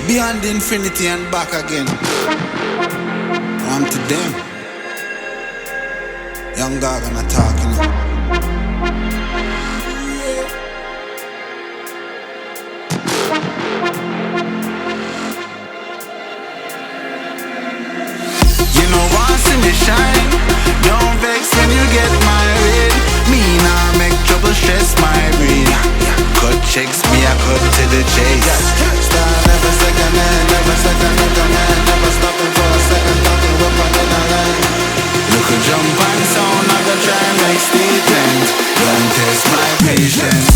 beyond infinity and back again. I'm to them. Young dog and I talking. You know want see me shine. Don't vex when you get married. Me nah make trouble stress my brain. Cut checks me I cut to the chase. Start never second hand, never second hand. Never stopping for a second, talking up on the line. Look a jump and sound, I go try and make statement. Don't test my patience.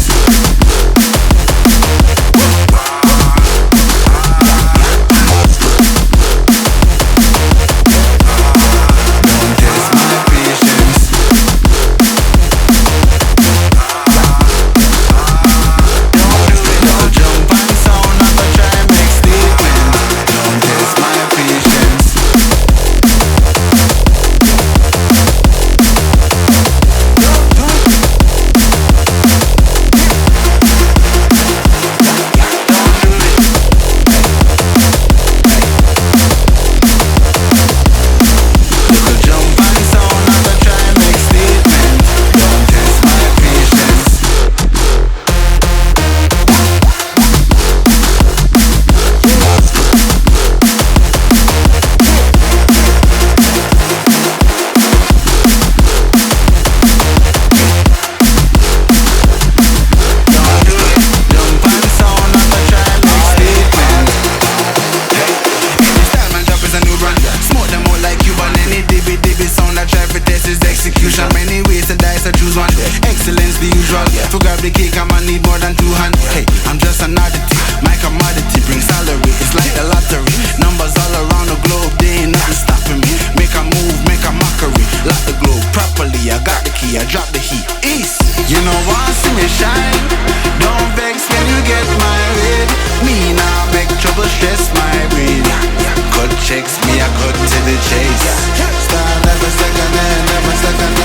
Many ways to dice, I choose one. Excellence the usual. To grab the cake, I'ma need more than 2 hands. Hey, I'm just an oddity. My commodity brings salary. It's like the lottery. Numbers all around the globe, they ain't nothing stopping me. Make a move, make a mockery. Lock the globe properly. I got the key, I drop the heat. East, you know want see me shine. Don't vex when you get married. Me nah make trouble stress my brain. Cut checks me, I cut to the chase. Start never second hand, never second.